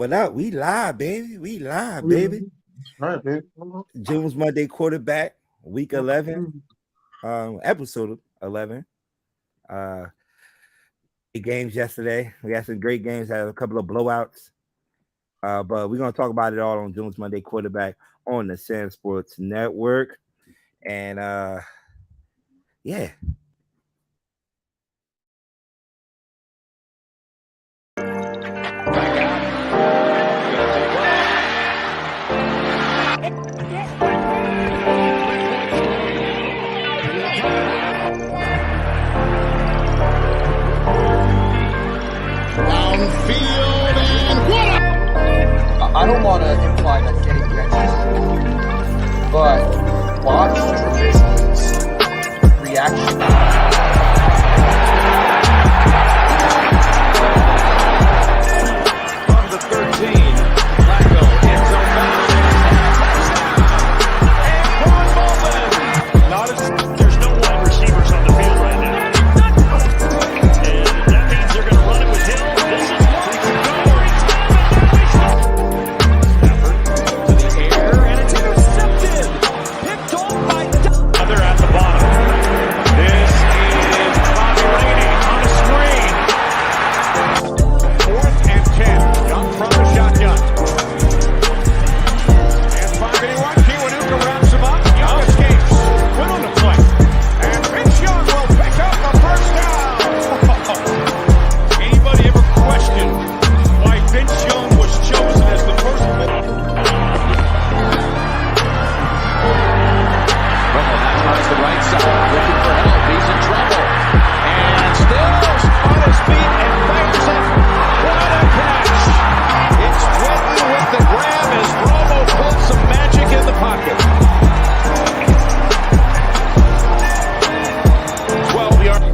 What up? We live, baby. We live, baby. That's right, baby. June's Monday quarterback, week 11, episode 11. Uh, games yesterday. We had some great games, had a couple of blowouts. But we're gonna talk about it all on June's Monday quarterback on the SamzSportz network. And yeah. Downfield and what? I don't want to imply that getting catches, but watch Trubisky's reaction. From the 13, Flacco, end zone bound. And there's no wide receivers on the field right now. And that means they're going to run it with Hill. This is what we can go. Stafford to the air, and it's intercepted. Picked off by Other at the bottom. This is Bobby Rainey on a screen. 4th and 10. Young from the shotgun. And 5-81. Kiwanuka wraps him up. Young escapes. Good on the play. And Vince Young will pick up the first down. Anybody ever questioned why Vince Young was chosen as the first pick? Romo tries the right side, looking for help. He's in trouble. And still on his feet and fires up. What a catch. It's Whitten with the grab as Romo pulls some magic in the pocket. 12 yards.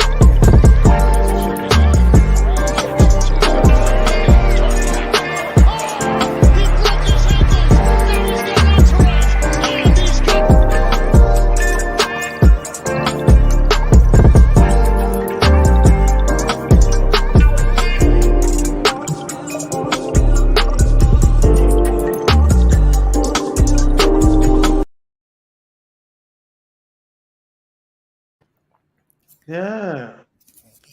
Yeah.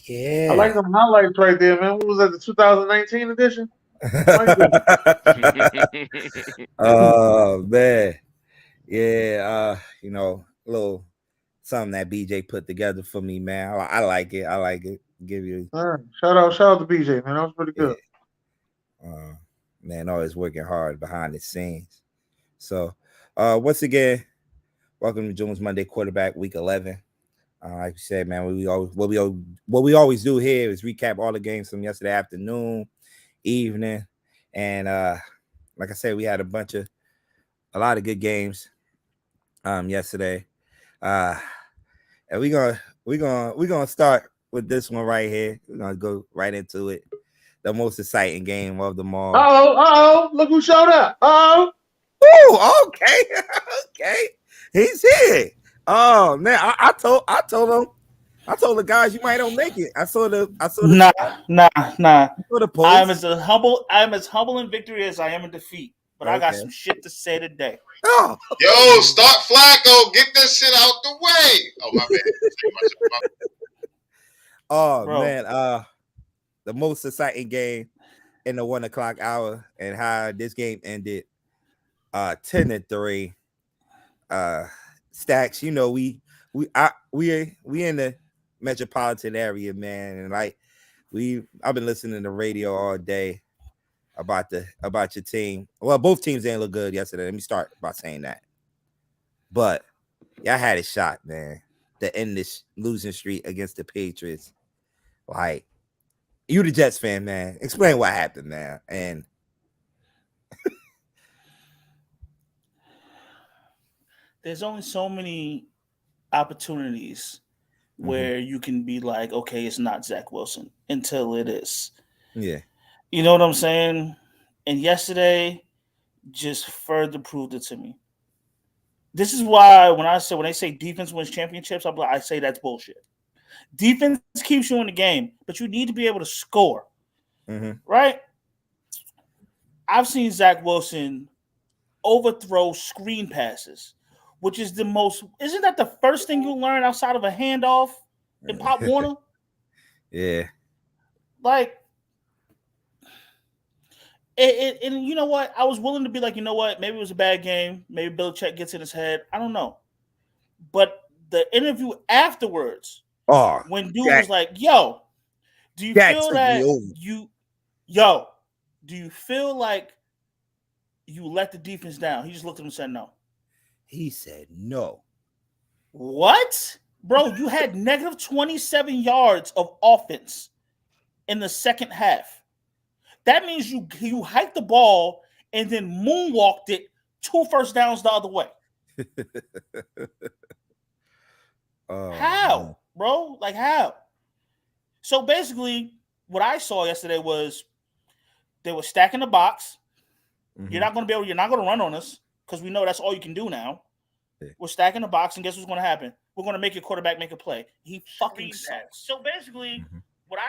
Yeah. I like them highlights right there, man. What was that, the 2019 edition? Oh man. Yeah, a little something that BJ put together for me, man. I like it. I like it. Give you Shout out to BJ, man. That was pretty good. Man, always working hard behind the scenes. So once again, welcome to June's Monday quarterback week 11. Like you said, man, what we always do here is recap all the games from yesterday afternoon, evening, and like I said, we had a lot of good games yesterday. And we're gonna start with this one right here. We're gonna go right into it. The most exciting game of them all. Look who showed up. Oh, okay. Okay. He's here. Oh man, I told the guys you might don't make it. I saw the Nah. I saw the post. I'm as humble in victory as I am in defeat. But I got some shit to say today. Oh. Yo, start Flacco. Get this shit out the way. Oh, my bad. Oh, bro. Man. The most exciting game in the 1 o'clock hour, and how this game ended 10-3. Stacks, we in the metropolitan area, man, and like I've been listening to radio all day about your team. Well, both teams didn't look good yesterday. Let me start by saying that. But y'all had a shot, man, to end this losing streak against the Patriots. Like, you the Jets fan, man. Explain what happened, man. And there's only so many opportunities where you can be like, okay, it's not Zach Wilson until it is. Yeah. You know what I'm saying? And yesterday just further proved it to me. This is why when they say defense wins championships, I say that's bullshit. Defense keeps you in the game, but you need to be able to score. Right? I've seen Zach Wilson overthrow screen passes, which is the most. Isn't that the first thing you learn outside of a handoff in Pop Warner? Yeah. Like, and you know what? I was willing to be like, you know what? Maybe it was a bad game. Maybe Belichick gets in his head. I don't know. But the interview afterwards, when dude was like, "Yo, do you feel that do you feel like you let the defense down?" He just looked at him and said, "No." He said no. What? Bro, you had negative 27 yards of offense in the second half. That means you hiked the ball and then moonwalked it 2 first downs the other way. How, bro? Like how? So basically, what I saw yesterday was they were stacking the box. Mm-hmm. You're not going to run on us because we know that's all you can do now. Yeah. We're stacking the box, and guess what's going to happen? We're going to make your quarterback make a play. He fucking sucks. So basically, what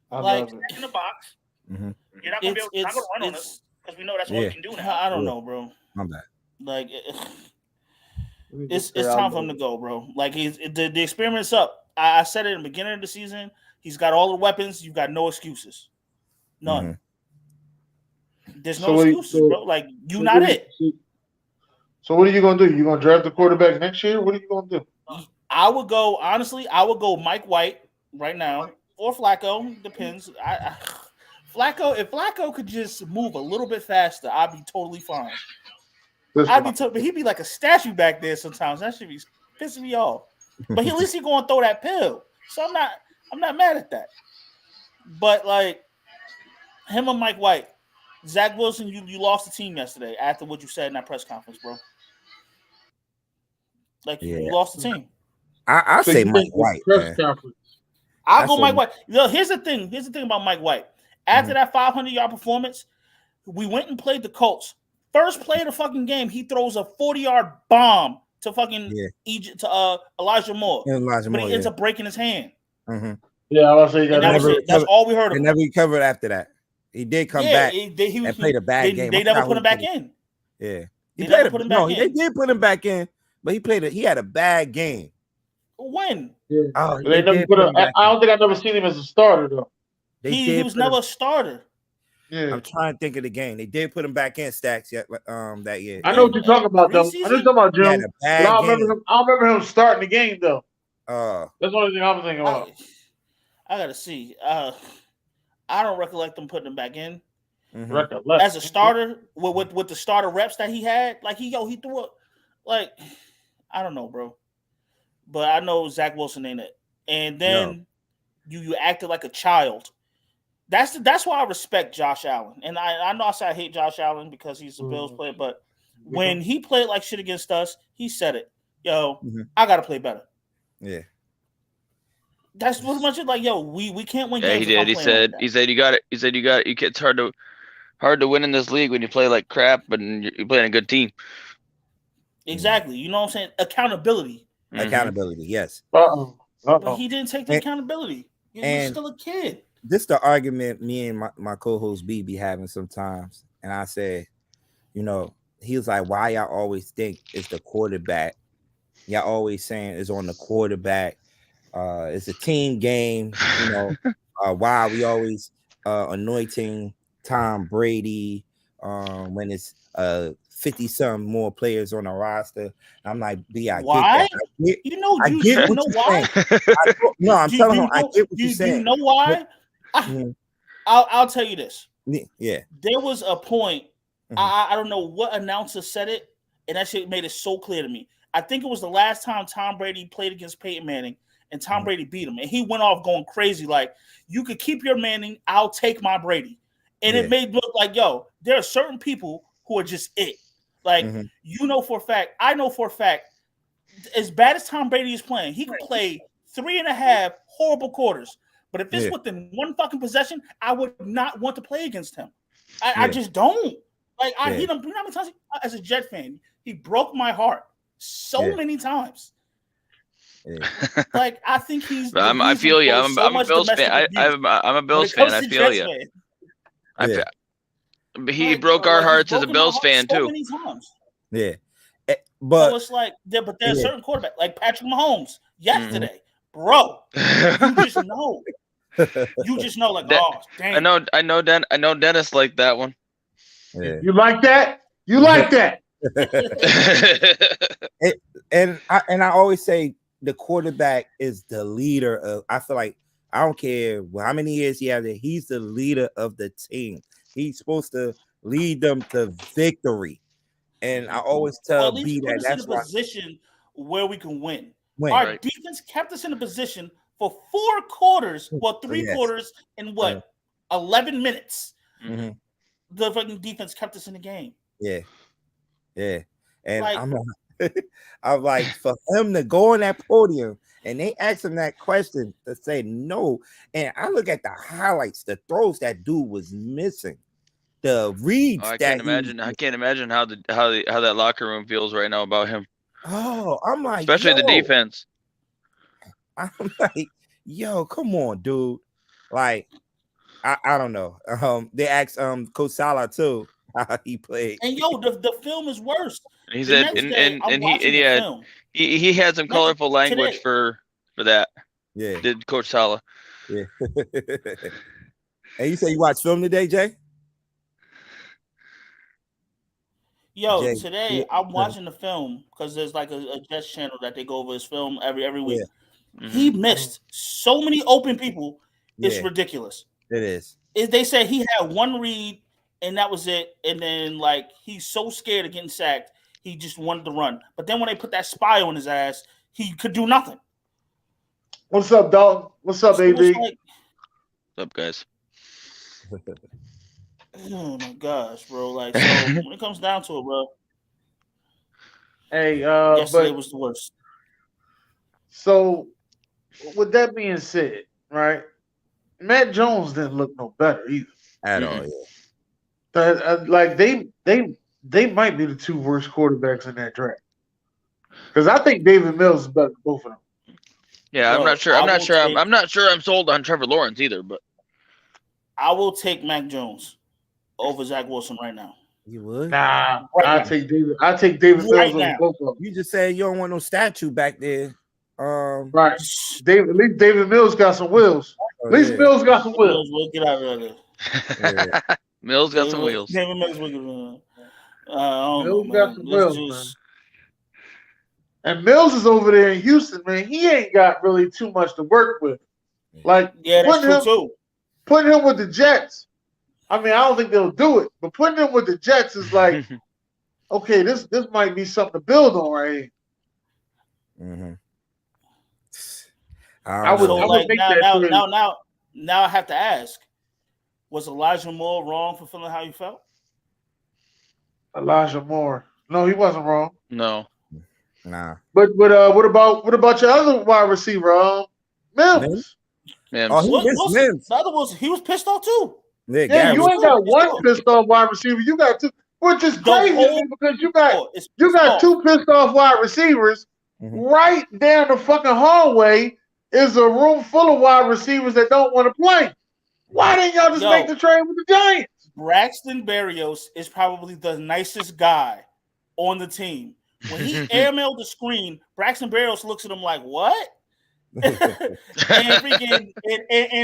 stacking the box. Mm-hmm. You're not going to run on us because we know that's all you can do now. I don't know, bro. I'm back. Like it's time for him to go, bro. Like the experiment's up. I said it in the beginning of the season. He's got all the weapons. You've got no excuses. None. Mm-hmm. There's no excuses, bro. Like, you not it. So what are you going to do? You going to draft the quarterback next year? What are you going to do? I would go Mike White right now or Flacco. Depends. Flacco, if Flacco could just move a little bit faster, I'd be totally fine. But he'd be like a statue back there sometimes. That should be pissing me off. But at least he's going to throw that pill. So I'm not mad at that. But like him and Mike White, Zach Wilson, you lost the team yesterday after what you said in that press conference, bro. Like you lost the team. I say Mike White. I'll go Mike White. Here's the thing about Mike White. After that 500-yard performance, we went and played the Colts. First play of the fucking game, he throws a 40-yard bomb to fucking Elijah Moore. But he ends up breaking his hand. Mm-hmm. Yeah, I was saying that's all we heard of. He never recovered after that. He did come back and played a bad game. They never put him back in. Yeah, they never put him back in. They did put him back in, but he had a bad game. When? Yeah. Oh, they never put him. I don't think I've never seen him as a starter though. He was never a starter. Yeah. I'm trying to think of the game. They did put him back in Stacks that year. I know what you're talking about, though. I know you're talking about Jim. But I don't remember him starting the game, though. That's the only thing I'm thinking about. I gotta see. I don't recollect them putting him back in. Mm-hmm. As a starter with the starter reps that he had. Like he threw it. Like I don't know, bro. But I know Zach Wilson ain't it. And then you acted like a child. That's why I respect Josh Allen. And I know I say I hate Josh Allen because he's a Bills player, but when he played like shit against us, he said it. Yo, I gotta play better. Yeah. That's pretty much it. Like, yo, we can't win games. Yeah, he did. He said you got it. He said you got it. It's hard to win in this league when you play like crap, but you're playing a good team. Exactly. You know what I'm saying? Accountability. Mm-hmm. Accountability, yes. But he didn't take the accountability. He was still a kid. This the argument me and my co-host B be having sometimes. And I said, he was like, why y'all always think it's the quarterback? Y'all always saying it's on the quarterback. It's a team game. Why we always anointing Tom Brady when it's 50-some more players on the roster. I'm like, B, I why? Get that. I get what you're saying. No, I'm telling him I get what you're saying. You know why? I'll tell you this. Yeah. There was a point, I don't know what announcer said it, and that shit made it so clear to me. I think it was the last time Tom Brady played against Peyton Manning, and Tom Brady beat him. And he went off going crazy like, you could keep your Manning, I'll take my Brady. And it made look like, yo, there are certain people who are just it. Like, for a fact, I know for a fact, as bad as Tom Brady is playing, he can play 3.5 horrible quarters. But if it's within one fucking possession, I would not want to play against him. I just don't. Like, you know how many times as a Jet fan, he broke my heart so many times. Yeah. Like, I think he's. I feel you. I'm a Bills fan. I'm a Bills fan. I feel you. he broke our hearts as a Bills fan so too. Many times. Yeah, But so it's like, but there's a certain quarterback like Patrick Mahomes yesterday, bro. You just know. You just know, like, oh, damn. I know Dennis liked that one. Yeah. You like that? You like that? and I always say the quarterback is the leader of. I feel like I don't care how many years he has. He's the leader of the team. He's supposed to lead them to victory. And I always tell B that that's in a position where we can win. Win. Our defense kept us in a position for 4 quarters, well, 3 quarters in 11 minutes. Mm-hmm. The fucking defense kept us in the game. Yeah. And I'm like, for him to go on that podium and they ask him that question to say no. And I look at the highlights, the throws that dude was missing. The reads. I can't imagine how that locker room feels right now about him. Oh, I'm like, especially the defense. I'm like, yo, come on, dude. Like, I don't know. They asked Coach Salah too how he played. And the film is worse. He said, he had some colorful language for that. Yeah, did Coach Salah? Yeah. And you say you watched film today, Jay? Yo, today I'm watching the film because there's like a Jets channel that they go over his film every week. Yeah. Mm-hmm. He missed so many open people. It's ridiculous. It is. They said he had one read and that was it. And then like he's so scared of getting sacked, he just wanted to run. But then when they put that spy on his ass, he could do nothing. What's up, dog? What's up, AB? What's up, guys? Oh my gosh, bro! Like, so when it comes down to it, bro. Hey, yesterday was the worst. So, with that being said, right? Matt Jones didn't look no better either. At all, yeah. Like they might be the 2 worst quarterbacks in that draft. Because I think David Mills is better than both of them. Yeah, I'm not sure. I'm not sure I'm sold on Trevor Lawrence either, but I will take Mac Jones over Zach Wilson right now. You would? Nah, I take David Mills over both of them. You just said you don't want no statue back there. Right. At least David Mills got some wheels. At least Mills got some wheels. We'll get out of there. Yeah. Mills got some wheels. David Mills will Mills got some wheels, man. And Mills is over there in Houston, man. He ain't got really too much to work with. Like, that's true too. Putting him with the Jets, I mean, I don't think they'll do it, but putting him with the Jets is like, okay, this might be something to build on right here. Mm-hmm. I would think now I have to ask, was Elijah Moore wrong for feeling how you felt? Elijah Moore. No, he wasn't wrong. No. Nah. But what about your other wide receiver, Mims? The other was he was pissed off too. Yeah, you ain't got one pissed off wide receiver. You got 2, which is crazy because you got 2 pissed off wide receivers. Mm-hmm. Right down the fucking hallway is a room full of wide receivers that don't want to play. Why didn't y'all just make the trade with the Giants? Braxton Berrios is probably the nicest guy on the team. When he airmailed the screen, Braxton Berrios looks at him like, what? and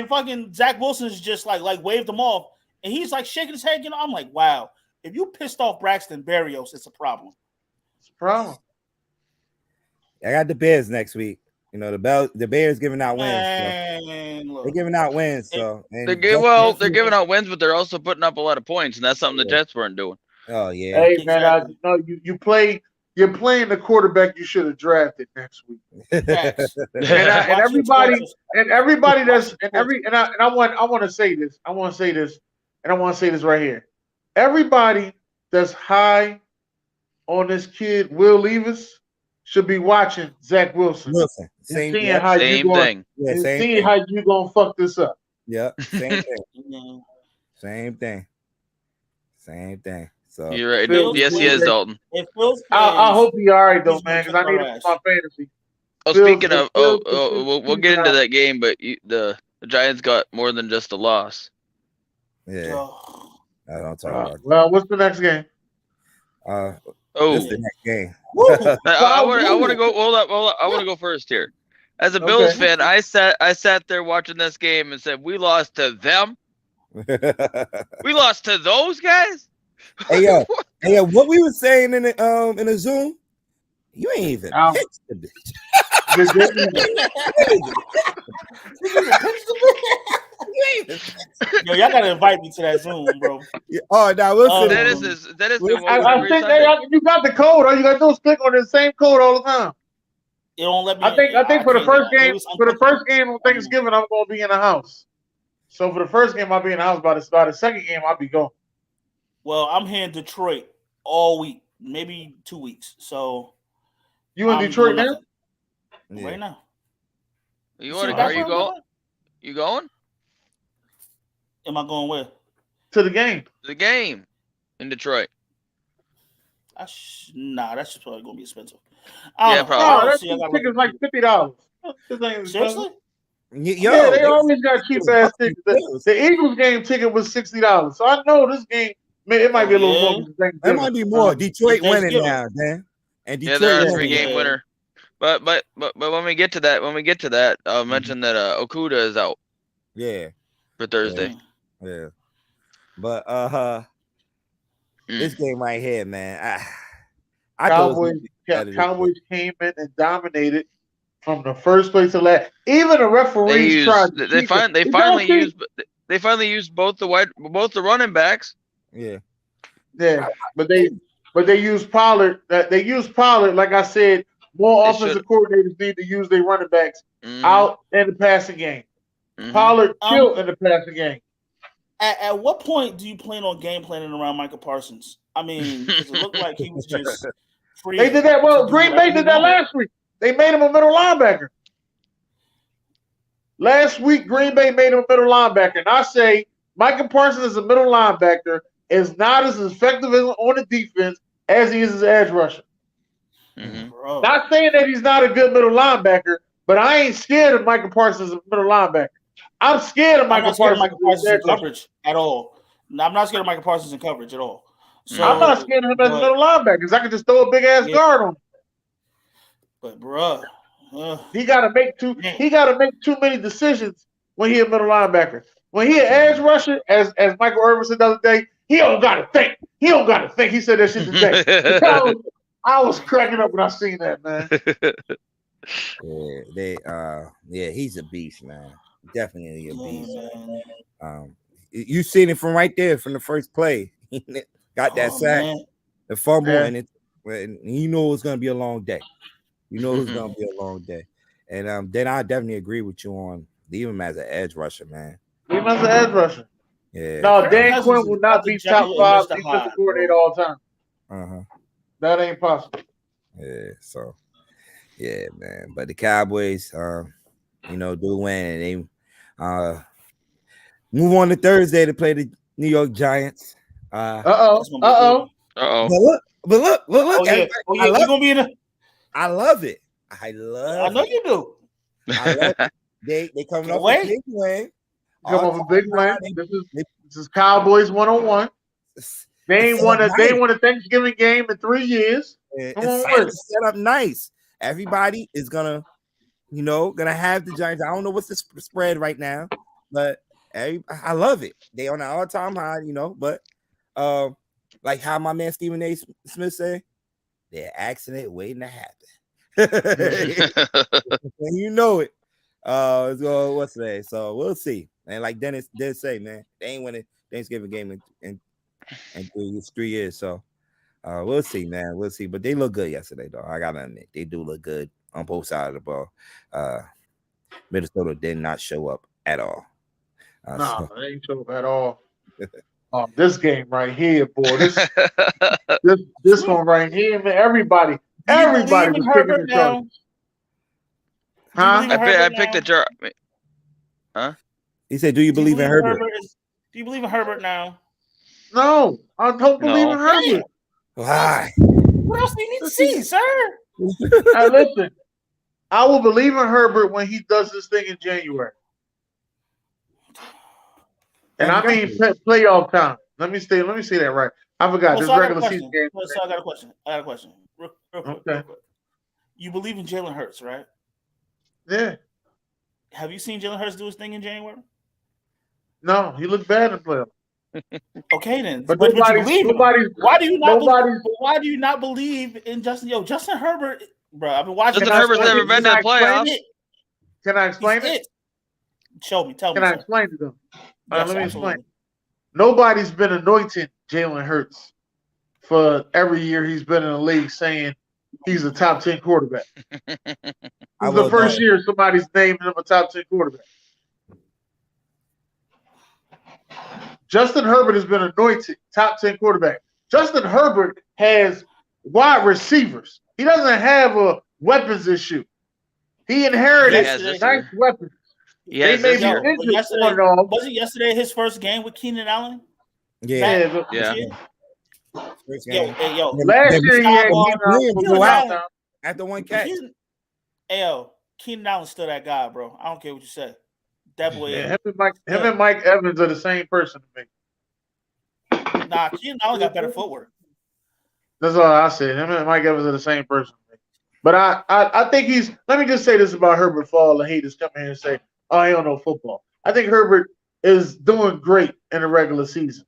fucking Zach Wilson's just like waved him off. And he's like shaking his head. I'm like, wow. If you pissed off Braxton Berrios, it's a problem. It's a problem. I got the Bears next week. You know, the Bears giving out wins. They're giving out wins. So they're giving out wins, but they're also putting up a lot of points, and that's something the Jets weren't doing. Oh yeah. Hey man, you're playing the quarterback you should have drafted next week. and everybody that's I want to say this. I want to say this, and I want to say this right here. Everybody that's high on this kid, Will Levis, should be watching Zach Wilson. Same thing. Seeing how you gonna fuck this up. Yeah, same thing. Same thing. So you're right. Yes, he is, Dalton. I hope he's all right though, man, because I need him for my fantasy. Oh, speaking of, we'll get into that game, but the Giants got more than just a loss. Yeah. I don't talk about. Well, what's the next game? This Oh, is the next game. I want to go. Hold up. I want to go first here. As a Bills fan, I sat there watching this game and said, "We lost to them. We lost to those guys." Hey yo, what we were saying in the Zoom, you ain't even pitched the bitch. Yo, y'all gotta invite me to that Zoom, bro. Oh, now we'll that is I think you got the code. All you gotta do is click on the same code all the time. It don't let me. I think for the first game on Thanksgiving, I'm gonna be in the house. So for the first game, I'll be in the house. By the second game, I'll be gone. Well, I'm here in Detroit all week, maybe 2 weeks. So you in Detroit now? Right now. You want to? Are you going? You going? Am I going where? To the game. The game in Detroit. Nah, that's just probably gonna be expensive. Yeah, probably. That ticket's like $50. Seriously? Yeah, they always got cheap ass tickets. The Eagles game ticket was $60, so I know this game. It might be a little more. It might be more. Detroit winning now, man. And Detroit they're a 3-game winner. But when we get to that, I'll mention that Okuda is out. Yeah. For Thursday. Yeah. But this game right here, man. Cowboys came in and dominated from the first place to last. Even the referees tried. They finally used both the running backs. Yeah. Yeah, but they used Pollard. They used Pollard, like I said. More offensive coordinators need to use their running backs out in the passing game. Pollard killed in the passing game. At what point do you plan on game planning around Micah Parsons? I mean, because it looked like he was just free. They did that. Well, Green Bay did that last week. They made him a middle linebacker. Last week, Green Bay made him a middle linebacker. And I say Micah Parsons as a middle linebacker is not as effective on the defense as he is as an edge rusher. Mm-hmm. Not saying that he's not a good middle linebacker, but I ain't scared of Micah Parsons as a middle linebacker. I'm scared of Micah Parsons in coverage at all. No, I'm not scared of Micah Parsons in coverage at all. So, I'm not scared of him as a middle linebacker because I can just throw a big ass guard on him. But bruh, he got to make too many decisions when he a middle linebacker. When he an edge rusher, as Michael Irvin said the other day, he don't got to think. He don't got to think. He said that shit today. I was cracking up when I seen that, man. Yeah, he's a beast, man. Definitely a beast. You seen it from right there, from the first play. Got that sack, the fumble, and you know it's gonna be a long day. You know it's gonna be a long day. And then I definitely agree with you on leave him as an edge rusher, man. Leave him as an edge rusher. Yeah. No, Dan Quinn will not be top 5 defensive coordinator all time. That ain't possible. Yeah, so yeah, man. But the Cowboys, do win, and they move on to Thursday to play the New York Giants. But look. Oh yeah, you're gonna be in I love it. I know you do. I love it. They coming off a big win. This is Cowboys 101. They ain't won a Thanksgiving game in 3 years. It's set up nice. Everybody is gonna have the Giants. I don't know what's the spread right now, but I love it. They on an all-time high, but like how my man Stephen A. Smith said, they're accident waiting to happen. And you know it. What's today? So we'll see. And like Dennis did say, man, they ain't winning Thanksgiving game in 3 years. So we'll see, man. We'll see. But they look good yesterday, though. I gotta admit, they do look good on both sides of the ball. Minnesota did not show up at all. They ain't show up at all. This game right here, boy. This one right here, man. Everybody was picking the Chargers. I picked the jar. Huh? He said, "Do you believe in Herbert?" Do you believe in Herbert now? No, I don't believe in Herbert. Why? What else do you need to see, sir? Now listen, I will believe in Herbert when he does this thing in January. And I mean playoff time. Let me say that right. I forgot this regular season game. So I got a question. Real quick. You believe in Jalen Hurts, right? Yeah. Have you seen Jalen Hurts do his thing in January? No, he looked bad in the playoffs. Okay, then. But you believe him. Why do you not believe in Justin? Justin Herbert, bro. I've been watching. Justin Herbert's never been to the playoffs. Can I explain it? Show me. Tell me. Can I explain it to them? Yes, let me explain. Nobody's been anointing Jalen Hurts for every year he's been in the league saying he's a top 10 quarterback. This is the first year somebody's named him a top 10 quarterback. Justin Herbert has been anointed top 10 quarterback. Justin Herbert has wide revers. He doesn't have a weapons issue. He inherited nice weapons. Yes, wasn't yesterday his first game with Keenan Allen? Yeah. Last year he had Keenan Allen after one catch. Keenan Allen's still that guy, bro. I don't care what you say. That boy. Him and Mike Evans are the same person to me. Nah, Keenan Allen got better footwork. That's all I said. Him and Mike Evans are the same person to me. But I think he's. Let me just say this about Herbert for all the haters come here and say, "Oh, he don't know football." I think Herbert is doing great in the regular season.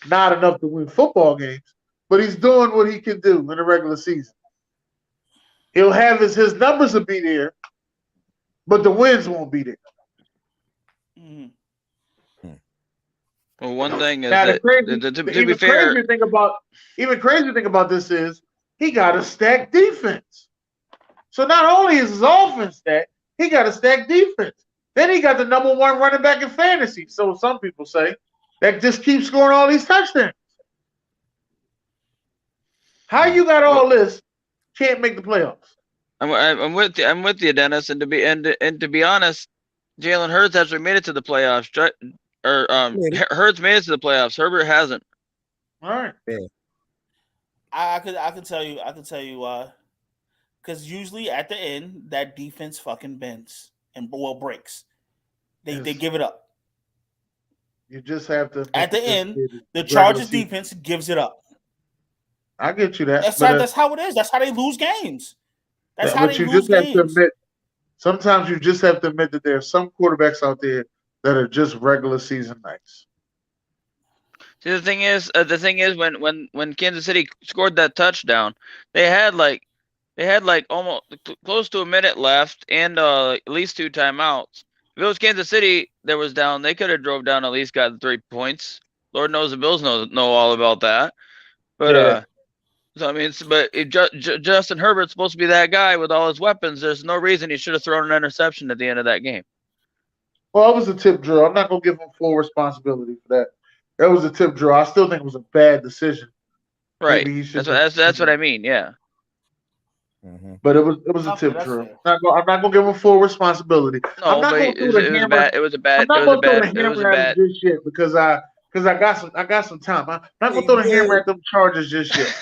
Not enough to win football games, but he's doing what he can do in the regular season. He'll have his numbers will be there, but the wins won't be there. Well, one thing is now, that to be fair, crazy thing about this is he got a stacked defense. So not only is his offense stacked, he got a stacked defense. Then he got the number one running back in fantasy. So some people say that just keeps scoring all these touchdowns. How you got all this? Can't make the playoffs. I'm with you, Dennis. And to be honest, Jalen Hurts actually made it to the playoffs. Hurts made it to the playoffs. Herbert hasn't. All right. Yeah. I can tell you why. Because usually at the end, that defense fucking bends and breaks. They give it up. You just have to. At the end, the Chargers defense gives it up. I get you that. That's how it is. That's how they lose games. That's how they lose games. To admit, sometimes you just have to admit that there are some quarterbacks out there that are just regular season nice. See, the thing is, when Kansas City scored that touchdown, they had almost close to a minute left and at least 2 timeouts. If it was Kansas City that was down, they could have drove down, at least got 3 points. Lord knows the Bills know all about that. But Justin Herbert's supposed to be that guy with all his weapons. There's no reason he should have thrown an interception at the end of that game. Well, it was a tip drill. I'm not gonna give him full responsibility for that. That was a tip drill. I still think it was a bad decision. Right. That's what I mean. Yeah. Mm-hmm. But it was a tip drill. I'm not gonna give him full responsibility. No, but it was a bad. Just yet because I got some time. I'm not gonna throw the hammer at them Chargers just yet.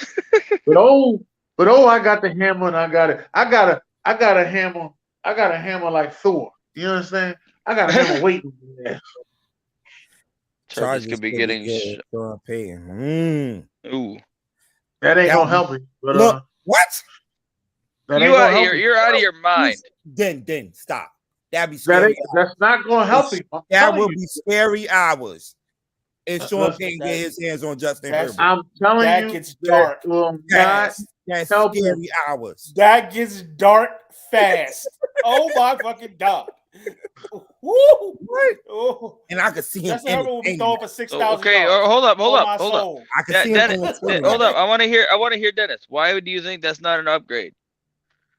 but I got the hammer and I got it. I got a hammer. I got a hammer like Thor. You understand? I got a hammer waiting. Chargers could be getting Ooh. That ain't gonna help me. But look, what? You're out of your mind. Then stop. That'd be scary. That's not gonna help me. That will be scary hours. And Sean Payton get his hands on Justin Herbert. I'm telling you, gets dark. That's scary hours. That gets dark fast. Oh my fucking God. Woo! Oh. And I could see him. Justin Herbert will be throwing for 6,000. Okay, hold up. I can see him. Hold up. I want to hear Dennis. Why do you think that's not an upgrade?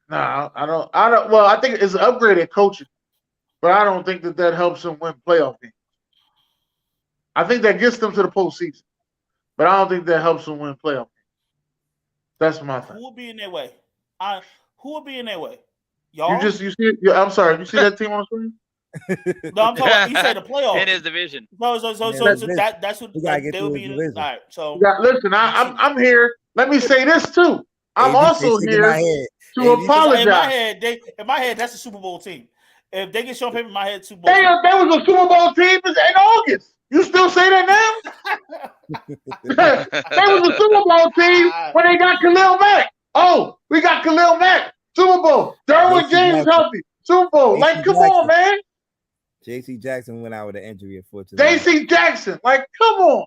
No, I don't. Well, I think it's an upgrade at coaching, but I don't think that helps them win playoff games. I think that gets them to the postseason, but I don't think that helps them win playoff games. That's my thing. Who will be in their way? Who will be in their way? Y'all? You see? I'm sorry. You see that team on screen? No, I'm talking about, you say the playoffs. In his division. No, so that's what they'll be in. All right, so listen, I'm here. Let me say this too. I'm also here to apologize. In my head, that's a Super Bowl team. If they get Sean Payton in my head, Super Bowl. That was a Super Bowl team in August. You still say that now? They was a Super Bowl team when they got Khalil Mack. Oh, we got Khalil Mack. Super Bowl. Derwin James healthy. Super Bowl. Like, come on, man. J.C. Jackson went out with an injury, unfortunately. J.C. Jackson. Like, come on.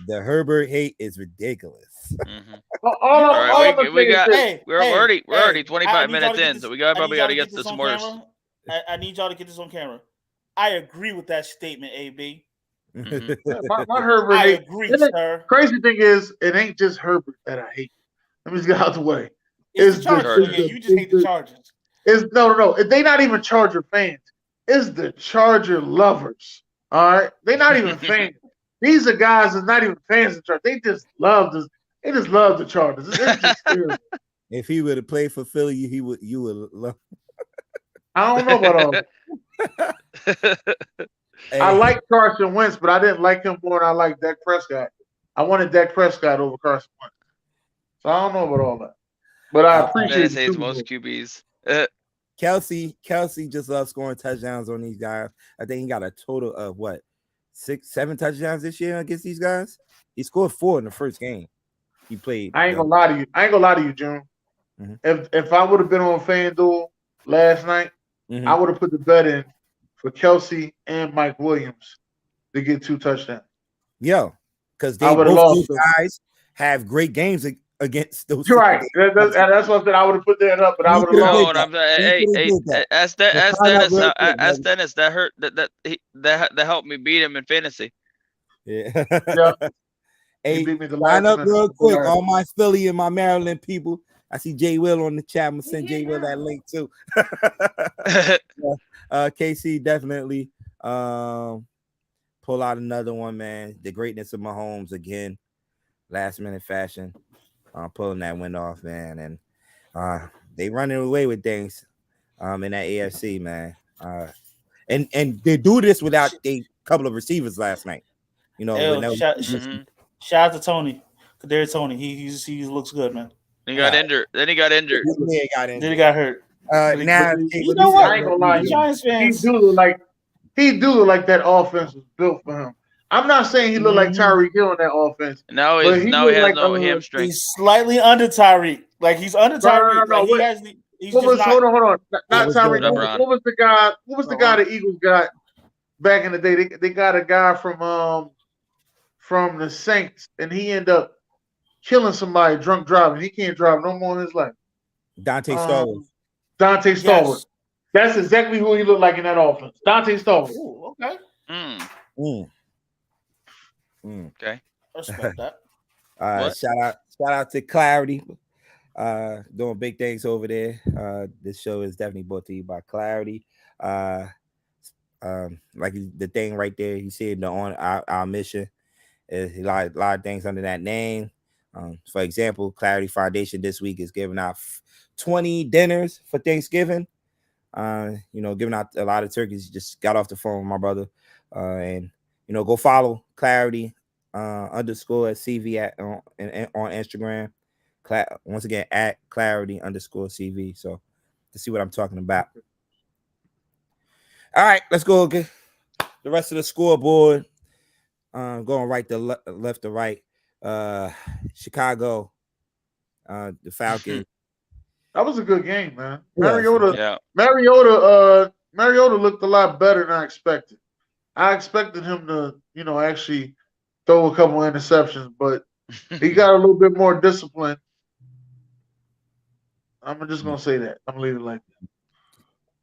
The Herbert hate is ridiculous. Mhm. All right, we're already 25 minutes in, so we probably got to get to some more. I need y'all to get this on camera. I agree with that statement, AB. Mm-hmm. my Herbert I hate. agree, sir. Crazy thing is, it ain't just Herbert that I hate. Let me just get out the way. It's the Chargers. You just hate the Chargers. No. They not even Charger fans. It's the Charger lovers. All right, they not even fans. These are guys that's not even fans of Chargers. They just love this. They just love the Chargers. It's just terrible. If he would have played for Philly, you would love. I don't know about all that. Hey. I like Carson Wentz, but I didn't like him more than I like Dak Prescott. I wanted Dak Prescott over Carson Wentz. So I don't know about all that. But I appreciate it. Most QBs. Kelsey just loves scoring touchdowns on these guys. I think he got a total of 6-7 touchdowns this year against these guys. He scored 4 in the first game he played. I ain't gonna lie to you, June. Mm-hmm. If I would have been on FanDuel last night, mm-hmm. I would have put the bet in for Kelsey and Mike Williams to get 2 touchdowns. Yo, because they both guys have great games against those. You're right. That's what I said. I would have put that up, but I would have lost. Ask Dennis. That helped me beat him in fantasy. Yeah. Hey, line up real quick. All my Philly and my Maryland people. I see Jay Will on the chat. I'm gonna send Jay Will that link too. KC definitely pull out another one, man. The greatness of Mahomes again, last minute fashion, pulling that win off, man, and they running away with things in that AFC, man. And they do this without a couple of receivers last night. You know, shout out to Tony. Kadarius Tony. He looks good, man. He got injured. Then he got injured. Then he got hurt. Now you know what? I ain't gonna lie. He do look like that offense was built for him. I'm not saying he looked like Tyreek Hill in that offense. Now he has no hamstring. He's slightly under Tyreek. Like he's under Tyreek. No. Hold on. Not Tyreek. What was the guy? What was the guy the Eagles got back in the day? They got a guy from the Saints, and he ended up killing somebody drunk driving. He can't drive no more in his life. Dante Stallworth. Dante Stallworth. Yes. That's exactly who he looked like in that offense. Dante Stallworth. Ooh, okay. Okay. I respect that. Shout out to Clarity. Doing big things over there. This show is definitely brought to you by Clarity. Like the thing right there, you see it on our mission. There's a lot of things under that name. For example, Clarity Foundation this week is giving out 20 dinners for Thanksgiving. Giving out a lot of turkeys. Just got off the phone with my brother. And go follow Clarity _CV on Instagram. Once again, at Clarity _CV. So to see what I'm talking about. All right, let's go again. The rest of the scoreboard. Going right to left to right. Chicago, the Falcons. That was a good game, man. Yeah. Mariota looked a lot better than I expected. I expected him to, actually throw a couple interceptions, but he got a little bit more discipline. I'm just gonna say that. I'm gonna leave it like that.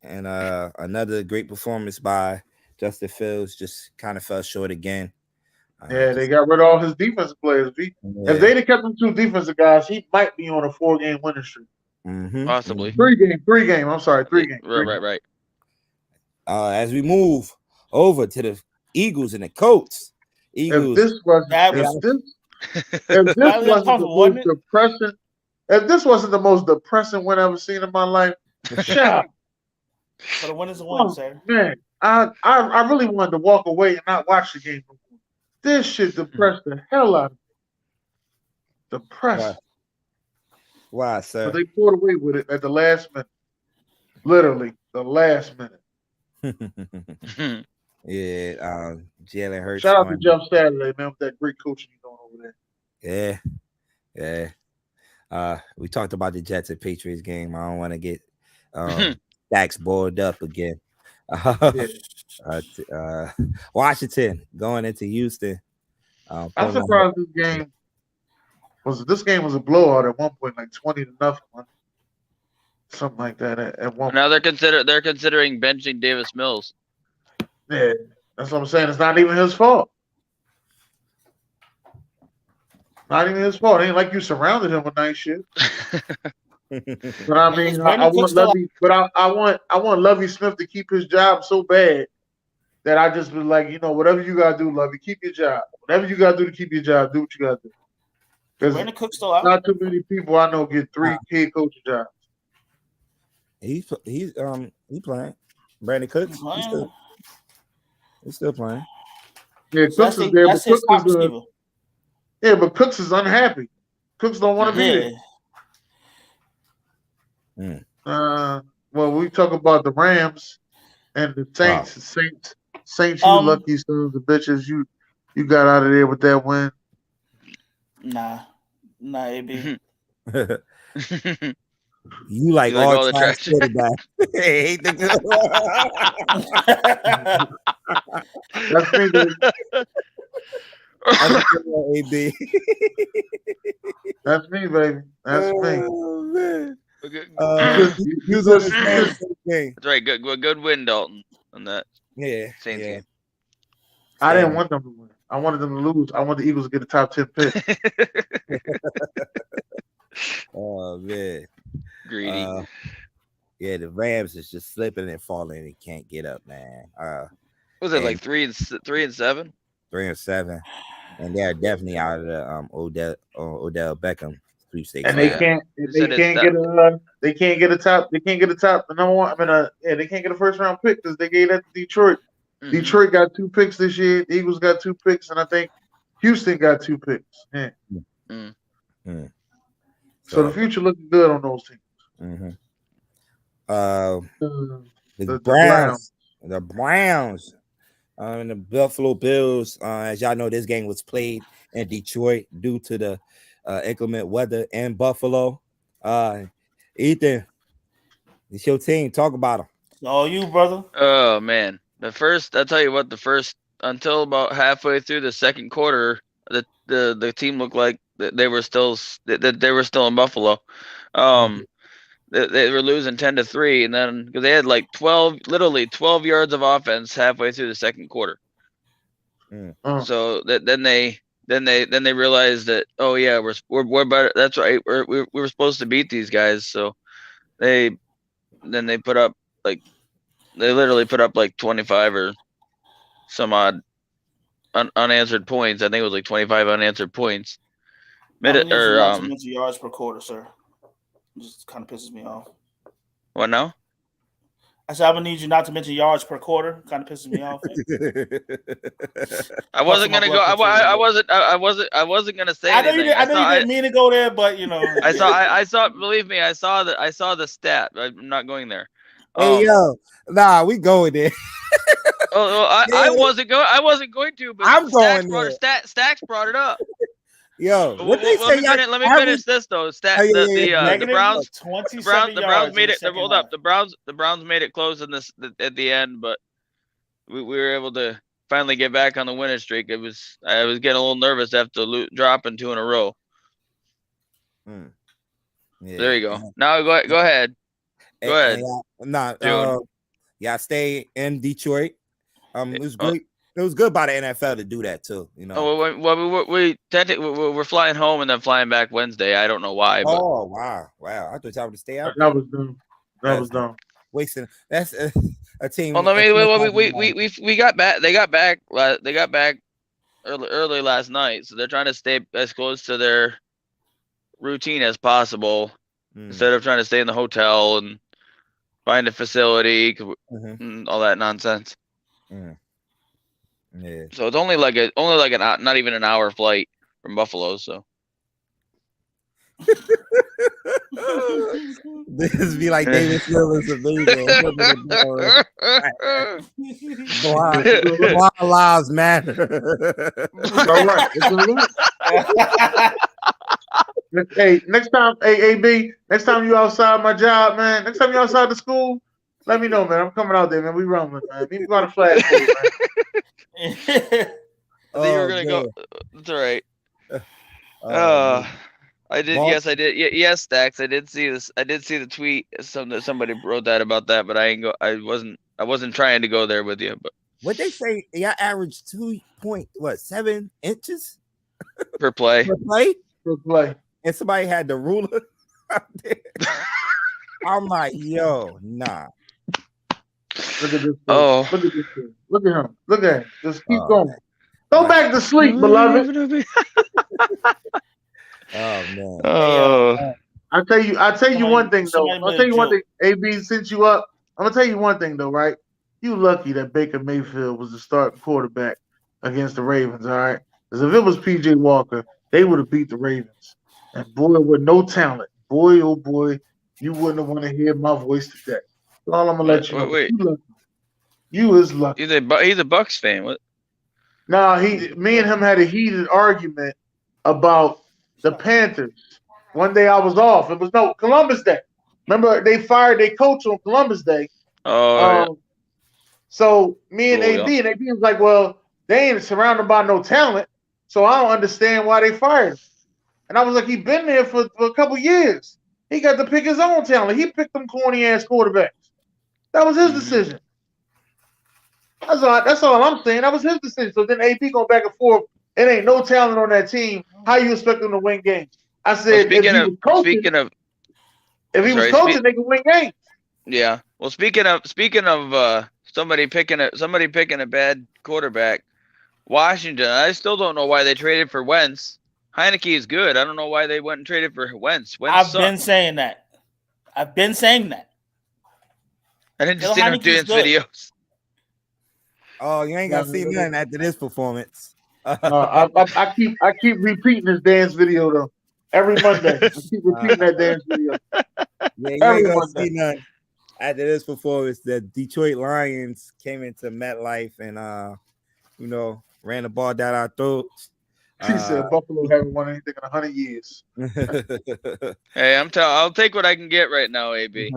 And another great performance by Justin Fields, just kind of fell short again. Yeah, they got rid of all his defensive players. If they'd have kept them 2 defensive guys, he might be on a 4-game winning streak. Mm-hmm. Possibly. 3 game. I'm sorry, 3 game. Right. As we move over to the Eagles and the Colts. If this wasn't the most depressing win I've ever seen in my life, shut up. But a win is a win, sir. Man, I really wanted to walk away and not watch the game. This shit depressed the hell out of me. Depressed. Why, sir? But they pulled away with it at the last minute. Literally, the last minute. Yeah, Jalen Hurts. Shout out to Jeff Saturday, man, with that great coaching he's doing over there. Yeah. We talked about the Jets and Patriots game. I don't want to get Dax boiled up again. Washington going into Houston. I'm surprised this game was a blowout at one point, like 20-0, something like that. At one. Now they're considering benching Davis Mills. Yeah, that's what I'm saying. It's not even his fault. Not even his fault. It ain't like you surrounded him with nice shit. But I mean, I want Lovey, but I want Lovey Smith to keep his job so bad that I just was like, whatever you gotta do, Lovey, keep your job. Whatever you gotta do to keep your job, do what you gotta do. Brandon Cook's still out. Not too many people I know get 3 head coaching jobs. He's playing. Brandon Cooks. He's still playing. Yeah, Cooks is there, but Cooks is but Cooks is unhappy. Cooks don't want to be there. Well, we talk about the Rams and the Saints. Saints, you lucky sons of bitches. You got out of there with that win. Nah, AB. You like all the trash quarterback. Hate the good. That's me, baby. That's me, baby. That's me. Man. That's right. Good win, Dalton, on that. Yeah. Saints game. I didn't want them to win. I wanted them to lose. I want the Eagles to get a top 10 pick. Oh man. Greedy. Yeah, the Rams is just slipping and falling and can't get up, man. Was it like 3 and 7? 3 and 7, and they're definitely out of the Odell Beckham sweepstakes. And they can't get a top. They can't get a top. The number one. They can't get a first round pick because they gave that to Detroit. Mm-hmm. Detroit got 2 picks this year. The Eagles got 2 picks, and I think Houston got 2 picks. Yeah. So the future looking good on those teams. Mm-hmm. The Browns. The Browns. And the Buffalo Bills. As y'all know, this game was played in Detroit due to the inclement weather in Buffalo. Ethan, it's your team. Talk about them. It's all you, brother. Oh man, I'll tell you what. Until about halfway through the second quarter, the team looked like they were still in Buffalo. They were losing 10-3, and then because they had like 12 yards of offense halfway through the second quarter. So then they realized that, oh yeah, we're better. That's right. We were supposed to beat these guys. So they put up they literally put up like 25 or some odd unanswered points. I think it was like 25 unanswered points. Yards per quarter, sir. It just kind of pisses me off. What now? I said I would need you not to mention yards per quarter. Kind of pisses me off. I wasn't gonna go. I wasn't gonna say anything. I know you didn't mean to go there, but I saw. Believe me, I saw the stat. I'm not going there. Hey yo, nah, we going there. I wasn't going to, but I'm going there. Stacks brought it up. Yo, what they say? Let me finish this though. The Browns. The Browns made it. Hold up. The Browns made it close in this at the end, but we were able to finally get back on the winning streak. I was getting a little nervous after dropping 2 in a row. Yeah. There you go. Now go ahead. Go ahead. Yeah, stay in Detroit. It was great. It was good by the NFL to do that too, we're flying home and then flying back Wednesday. I don't know why. But... Oh wow! I thought y'all would stay out. That was dumb. Wasting. That's a team. Well, we got back. They got back early last night, so they're trying to stay as close to their routine as possible instead of trying to stay in the hotel and find a facility and all that nonsense. Yeah. So it's only like not even an hour flight from Buffalo. So This be like David Silver's amazing. Blind lives matter. All right. Hey, next time, hey, AB, next time you outside my job, man. Next time you outside the school, let me know, man. I'm coming out there, man. We rumbling, man. Meet me by the flag pole, man. I think we're gonna go. That's all right. I did. Yes, I did. Yes, Stacks. I did see this. I did see the tweet. Somebody wrote that about that, but I ain't go. I wasn't trying to go there with you. But what they say? Y'all average 2.7 inches per play. Per play. And somebody had the ruler out there. I'm like, yo, nah. Look at this. Oh, look at this. Look at him. Look at him. Just keep going. Go back to sleep, beloved. Oh man. Oh. I'll tell you one thing though. I'll tell you one thing. AB, since you up, I'm gonna tell you one thing though, right? You lucky that Baker Mayfield was the starting quarterback against the Ravens, all right? Because if it was PJ Walker, they would have beat the Ravens. And boy, with no talent, boy, oh boy, you wouldn't have want to hear my voice today. That's all I'm gonna let you know. Wait. You is lucky. He's a Bucks fan. What? Nah, me and him had a heated argument about the Panthers. One day I was off. It was Columbus Day. Remember they fired their coach on Columbus Day. Oh. Yeah. So me and AB, and AB was like, well, they ain't surrounded by no talent, so I don't understand why they fired him. And I was like, he been there for a couple years. He got to pick his own talent. He picked them corny ass quarterbacks. That was his decision. That's all I'm saying. That was his decision. So then AB going back and forth. It ain't no talent on that team. How you expect them to win games? I said, if he was coaching, they could win games. Yeah. Well, speaking of somebody picking a bad quarterback, Washington. I still don't know why they traded for Wentz. Heineke is good. I don't know why they went and traded for Wentz. I've been saying that. I didn't just see him doing videos. Oh, you ain't gonna see nothing after this performance. I keep repeating this dance video though. Every Monday. I keep repeating that dance video. Yeah, you ain't gonna see nothing after this performance. The Detroit Lions came into MetLife and ran the ball down our throats. She said Buffalo haven't won anything in 100 years. Hey, I'll take what I can get right now, AB.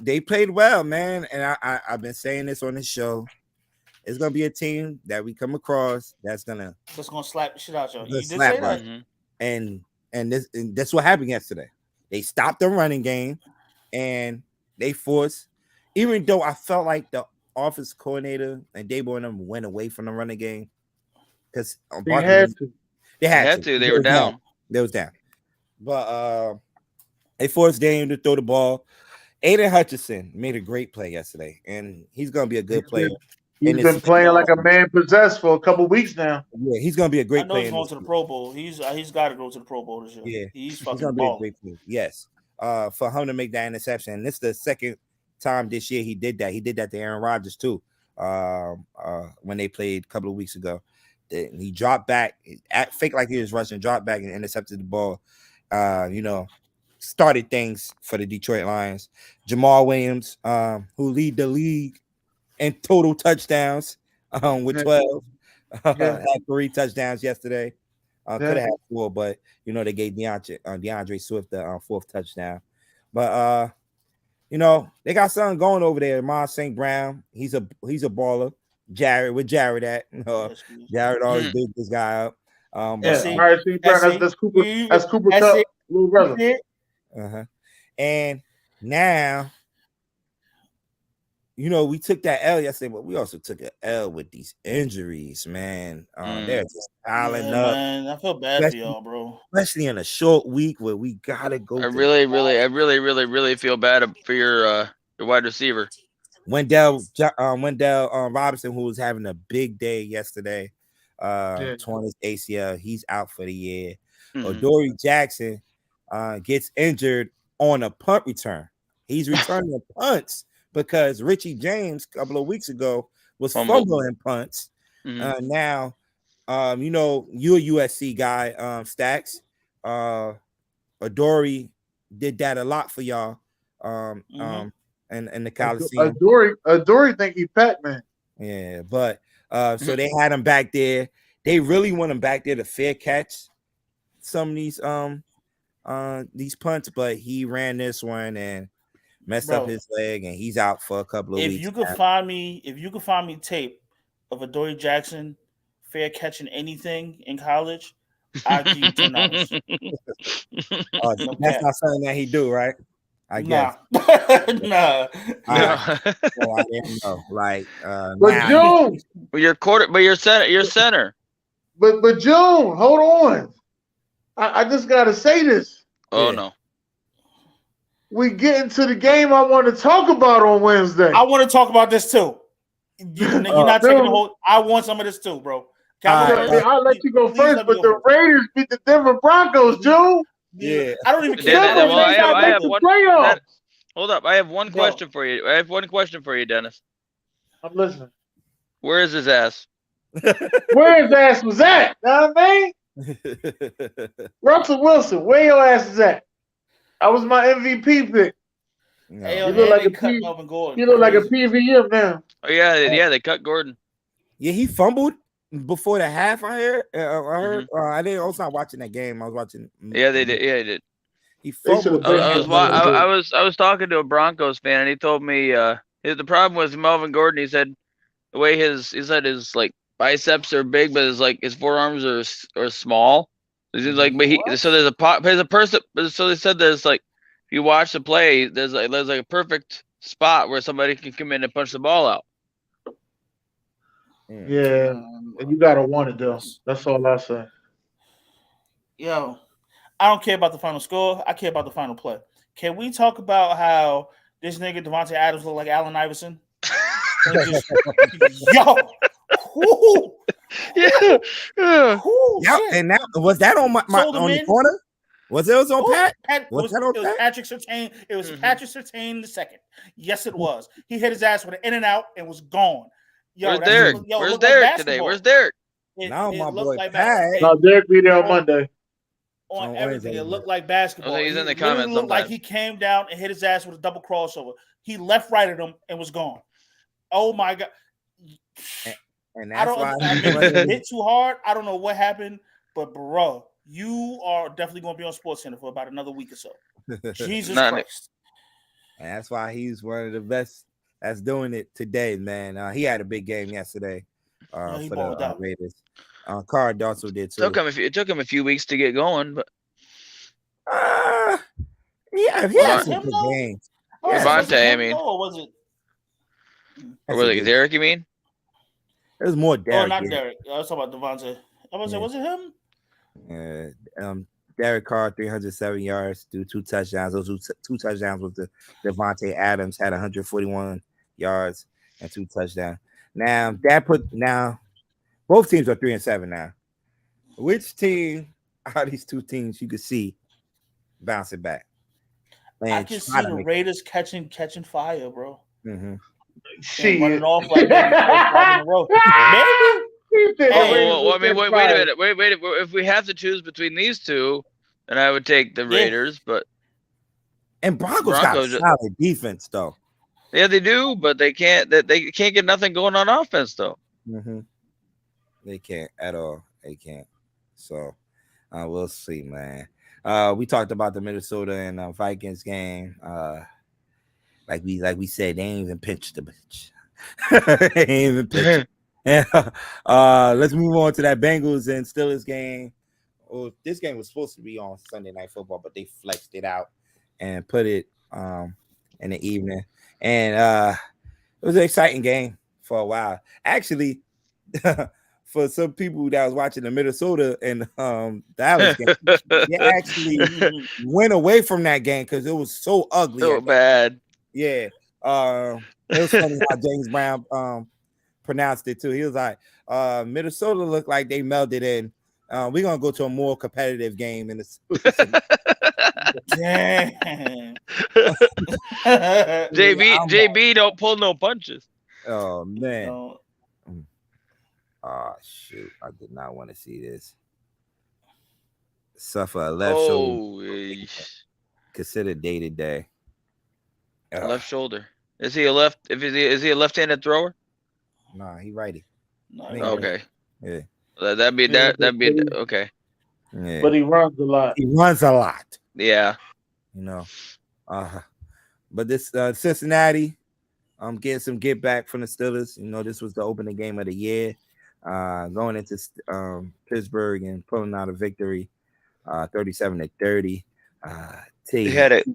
They played well, man, and I've been saying this on the show. It's gonna be a team that we come across that's gonna slap the shit out y'all. You did say that, and that's what happened yesterday. They stopped the running game, and they forced. Even though I felt like the offense coordinator and Dabo and them went away from the running game because they had to. They were down. They was down, but they forced Daniel to throw the ball. Aiden Hutchinson made a great play yesterday, and he's going to be a good player. He's been playing like a man possessed for a couple weeks now. Yeah, he's going to be a great player. He's going to the Pro Bowl. He's got to go to the Pro Bowl this year. Yeah, he's fucking going to be a great player. Yes, for him to make that interception. And this is the second time this year he did that. He did that to Aaron Rodgers too. When they played a couple of weeks ago, he dropped back, fake like he was rushing, dropped back and intercepted the ball. Started things for the Detroit Lions. Jamal Williams, who lead the league in total touchdowns with 12. Had 3 touchdowns yesterday. Could have had 4, but they gave DeAndre Swift the 4th touchdown. But they got something going over there. Amon St. Brown, he's a baller. Jared at? Jared always big this guy up. That's Cooper Kupp, little brother. And now, we took that L yesterday, but we also took an L with these injuries, man. They're just piling up. Man, I feel bad for y'all, bro. Especially in a short week where we gotta go. I really feel bad for your wide receiver. Wendell Robinson, who was having a big day yesterday, torn his ACL. He's out for the year. Odori Jackson gets injured on a punt return. He's returning punts because Richie James a couple of weeks ago was fumbling punts. Now You know, you're a USC guy, Stacks. Adoree did that a lot for y'all. And the Coliseum. Adoree think he Pac-Man. Yeah, but so they had him back there. They really want him back there to fair catch some of these punts, but he ran this one and messed up his leg, and he's out for a couple of weeks. If you could find me tape of Adoree Jackson fair catching anything in college, I'd give you $10. That's not something that he do, right? I guess. Nah. Well, I didn't know. Like, but June, but you're center. But June, hold on. I just gotta say this. Oh no. We get into the game I want to talk about on Wednesday. I want to talk about this too. You're not taking the whole. I want some of this too, bro. I'll let you go first, but the Raiders beat the Denver Broncos, Joe. Yeah, I don't even care. I have one. Hold up, I have one question for you. I have one question for you, Dennis. I'm listening. Where is his ass? Where his ass was at? Know what I mean? Russell Wilson, where your ass is at? I was my MVP pick. No. Hey, you look like a PVM now. Oh yeah, they cut Gordon. Yeah, he fumbled before the half. I heard. I didn't. I was not watching that game. I was watching. Yeah, they did. Yeah, they did. He fumbled. I was talking to a Broncos fan, and he told me the problem was Melvin Gordon. He said the way his like biceps are big, but his forearms are small. He's like, but so there's a person. So they said there's like, if you watch the play, there's like a perfect spot where somebody can come in and punch the ball out. Yeah, and you gotta want it though. That's all I say. Yo, I don't care about the final score. I care about the final play. Can we talk about how this nigga Devontae Adams looked like Allen Iverson? Yo, yeah. And that was that on my on the corner. Was it on Pat? Was Patrick Surtain. It was Patrick Surtain the second. Yes, it was. He hit his ass with an in and out and was gone. Yo, Where's Derek? Where's Derek today? Where's Derek? Now my boy like Pat. No, Derek be there on Monday. On everything, it looked like basketball. He's in the comments. Looked like he came down and hit his ass with a double crossover. He left right at him and was gone. Oh my god! And that's why I hit too hard. I don't know what happened, but bro, you are definitely going to be on SportsCenter for about another week or so. Jesus Christ! And that's why he's one of the best that's doing it today, man. He had a big game yesterday for the Raiders. Card also did too. It took him a few weeks to get going, but he had some good games. Devontae, I mean, or was it Derek? You mean? It was more Derek. Oh, not Derek. I was talking about Devontae. Was it him? Derek Carr, 307 yards, threw 2 touchdowns. Those two touchdowns was the Devontae Adams had 141 yards and 2 touchdowns. Now both teams are 3-7 now. Which team out of these two teams you could see bouncing back? I can see the Raiders catching fire, bro. Mm-hmm. Running off like that in a row. Maybe. Wait a minute. Wait. If we have to choose between these two, then I would take the Raiders. But Broncos got a solid defense, though. Yeah, they do, but they can't get nothing going on offense, though. Mm-hmm. They can't at all. They can't. So we'll see, man. We talked about the Minnesota and Vikings game. Like we said, they ain't even pinched the bitch. They ain't even pinched. Let's move on to that Bengals and Steelers game. Well, this game was supposed to be on Sunday Night Football, but they flexed it out and put it in the evening. And it was an exciting game for a while. Actually, for some people that was watching the Minnesota and Dallas game, they actually went away from that game because it was so ugly. So bad. Yeah. It was funny how James Brown pronounced it too. He was like, Minnesota looked like they melded in. We're gonna go to a more competitive game in the Damn. JB don't pull no punches. Oh man. Oh shoot! I did not want to see this. Suffer a left shoulder. Oh, Considered day to day. left shoulder. Is he a left? Is he a left-handed thrower? Nah, he righty. No, Okay. Yeah. That'd be okay. Yeah. But he runs a lot. He runs a lot. Yeah. You know. But this Cincinnati, getting some get back from the Steelers. You know, this was the opening game of the year. Going into Pittsburgh and pulling out a victory, 37-30. They had it.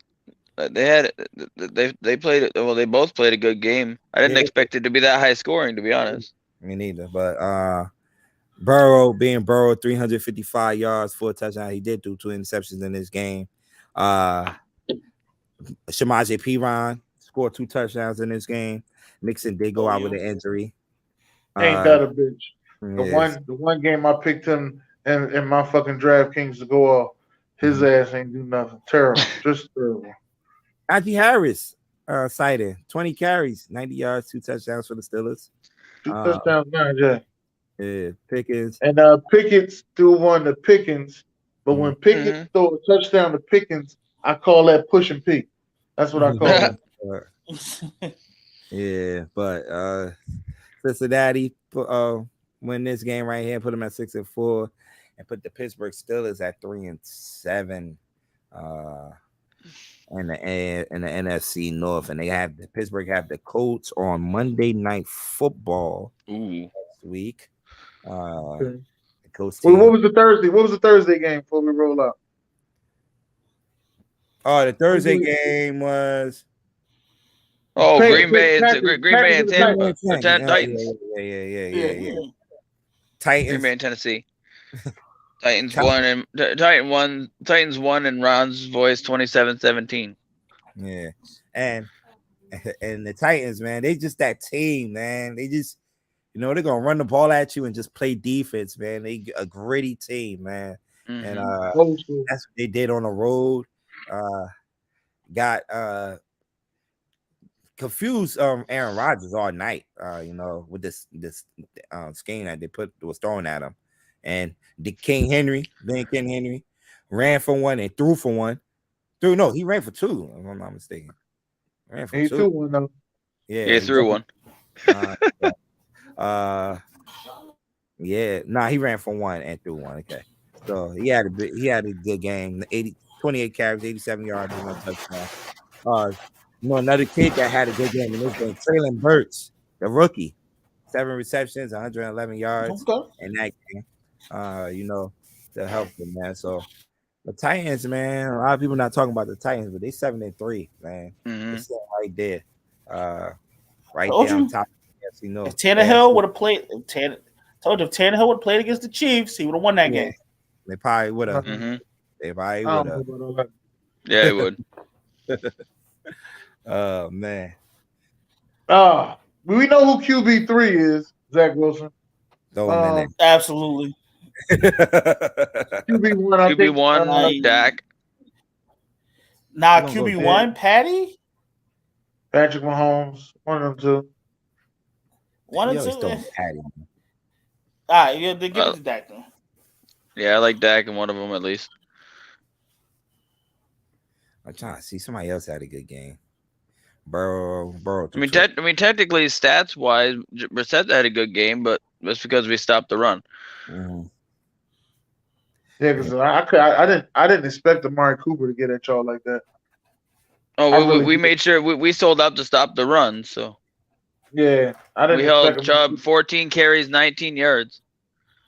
They played it. Well, they both played a good game. I didn't expect it to be that high scoring, to be honest. Me neither. But Burrow, 355 yards, 4 touchdowns. He did do 2 interceptions in this game. Shamaje Piran scored 2 touchdowns in this game. Mixon did go out with an injury. Ain't that a bitch? Yes. The one game I picked him in my fucking DraftKings to go off, his ass ain't do nothing. Terrible. Just terrible. Najee Harris cited 20 carries, 90 yards, 2 touchdowns for the Steelers. 2 touchdowns, yeah. Yeah, Pickens. And Pickens still won the Pickens, but when Pickens throw a touchdown to Pickens, I call that push and peek. That's what I call it. Yeah, but Cincinnati win this game right here, put them at 6-4, and put the Pittsburgh Steelers at 3-7. In the NFC North, and Pittsburgh have the Colts on Monday Night Football next week. The Colts team. What was the Thursday? What was the Thursday game before we roll out? Oh, the Thursday game was Green Bay and Tampa. Titans. Yeah. Titans. Green Bay and Tennessee. Titans won in Ron's voice 27-17. Yeah. And the Titans, man, they just that team, man. They just, they're gonna run the ball at you and just play defense, man. They a gritty team, man. And that's what they did on the road. Got confused Aaron Rodgers all night, with this scheme that they was throwing at him. And the King Henry ran for 1 and threw for 1. He ran for 2, if I'm not mistaken. Ran for 2. He threw 1 though. Yeah, he threw 1. He ran for 1 and threw 1. Okay. So he had a good game. 28 carries, 87 yards, and 1 touchdown. Another kid that had a good game in this game, Traylon Burks, the rookie. 7 receptions, 111 yards in that game. To help them, man. So the Titans, man, a lot of people not talking about the Titans, but they 7-3, man. They're still right there. Right there on top of the NFC North. If Tannehill would have played, if Tannehill would have played against the Chiefs, he would have won that game. They probably would have. They probably would have. Yeah, they would. Oh man. We know who QB3 is, Zach Wilson. Absolutely. QB1, Dak. Nah, QB1, Patty. Patrick Mahomes, one of them two. One of two. Patty. They give it to Dak though. Yeah, I like Dak in one of them at least. I'm trying to see somebody else had a good game. Burrow. I mean, technically, stats wise, Brissett had a good game, but that's because we stopped the run. Mm-hmm. Yeah, because I didn't expect Amari Cooper to get at y'all like that. Oh, we made sure we sold out to stop the run. So yeah, I didn't. We held Chubb 14 carries, 19 yards.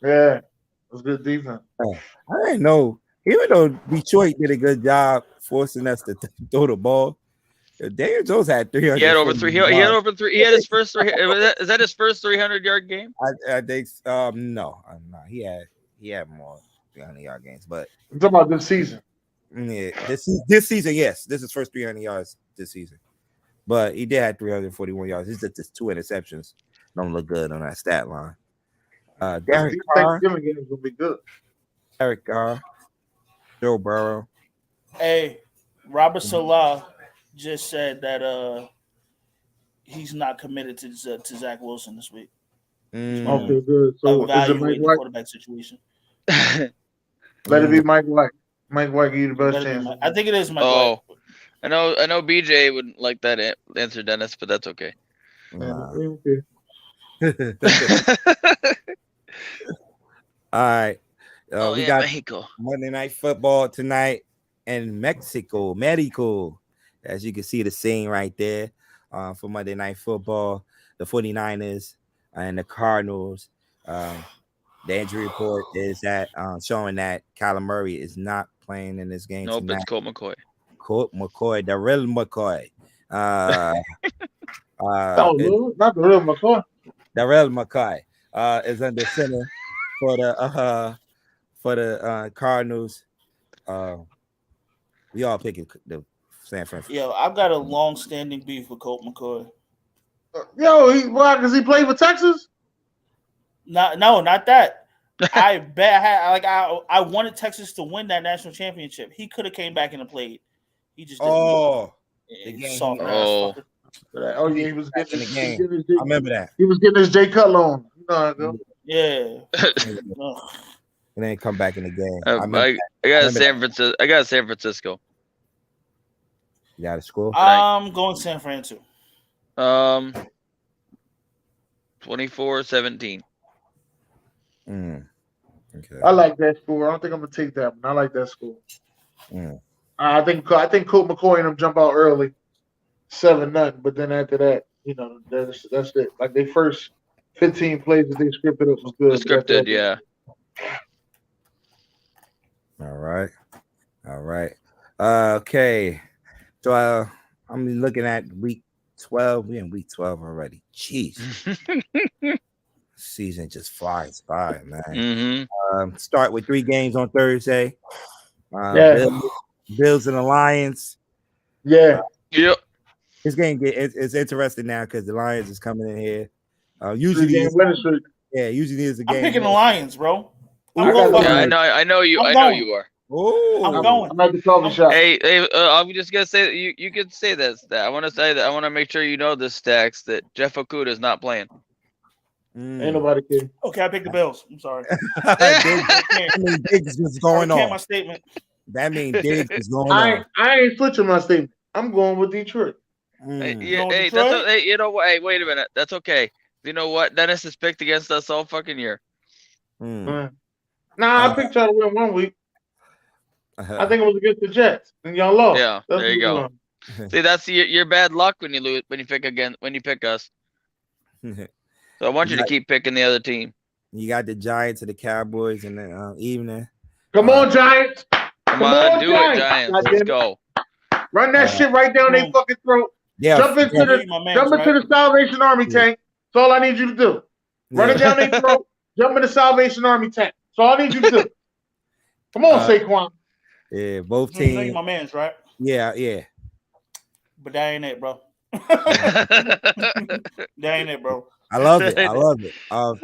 Yeah, it was good defense. I didn't know. Even though Detroit did a good job forcing us to throw the ball, Daniel Jones had 300. He had over 3. He had over 3. He had his first 3. Is that his first 300-yard game? I think no. He had more 300-yard games, but I'm talking about this season. Yeah, this season, yes, this is his first 300 yards this season, but he did have 341 yards. It's just 2 interceptions. Don't look good on that stat line. Derek Carr, Thanksgiving game is gonna be good. Derek Carr, Joe Burrow. Hey, Robert Salah just said that he's not committed to Zach Wilson this week. Okay, good. So is it Mike Evaluating the White? quarterback situation. Let it be Mike White. Mike White give you the best chance. I think it is Mike White. I know BJ wouldn't like that answer, Dennis, but that's okay. Okay. All right. We got Mexico. Monday Night Football tonight in Mexico. As you can see the scene right there for Monday Night Football. The 49ers and the Cardinals. The injury report is that showing that Kyler Murray is not playing in this game tonight. It's Colt McCoy. Colt McCoy, the real McCoy. Not the real McCoy. The real McCoy is under center for the Cardinals. We all picking the San Francisco. Yo, I've got a long-standing beef with Colt McCoy. Why? Because he played for Texas? Not that. I bet I wanted Texas to win that national championship. He could have came back and played. He just didn't. The game. Yeah, he was getting the game. I remember that. He was getting his Jay Cutler on. You know how it goes. Yeah. And then come back in the game. I got San Francisco. I got San Francisco. You got a score? I'm going San Fran too. 24-17. Okay. I like that score. I don't think I'm gonna take that one. I like that score. I think Colt McCoy and them jump out early, 7-0. But then after that, that's it. Like they first 15 plays that they scripted up was good. Scripted, yeah. All right. Okay. So I'm looking at week 12. We're in week 12 already. Jeez. Season just flies by, man. Start with 3 games on Thursday. Bills and the Lions. Yeah. Yep. This game it's interesting now because the Lions is coming in here. Usually is a game. I'm picking the Lions, bro. I know you are. Oh, I'm going. I'm at the coffee shop. Hey, I'm just gonna say you can say this. That I want to say that I want to make sure you know this, Stacks, that Jeff Okuda is not playing. Ain't nobody kidding. Okay, I picked the Bills. I'm sorry. Diggs is going on. My statement. That means Diggs is going on. I ain't switching my statement. I'm going with Detroit. Hey, that's you know what? Hey, wait a minute. That's okay. You know what? Dennis has picked against us all fucking year. I picked y'all to win 1 week. I think it was against the Jets, and y'all lost. Yeah, there you go. See, that's your bad luck when you lose when you pick us. So I want you to keep picking the other team. You got the Giants and the Cowboys in the evening. Come on, Giants! Come on, do it, Giants. Let's go. Run that shit right down their fucking throat. Yeah, jump into the Salvation Army tank. That's all I need you to do. Run it down their throat. Jump in the Salvation Army tank. That's all I need you to do. Come on, Saquon. Yeah, both teams. My man's right. Yeah. But that ain't it, bro. That ain't it, bro. I love it.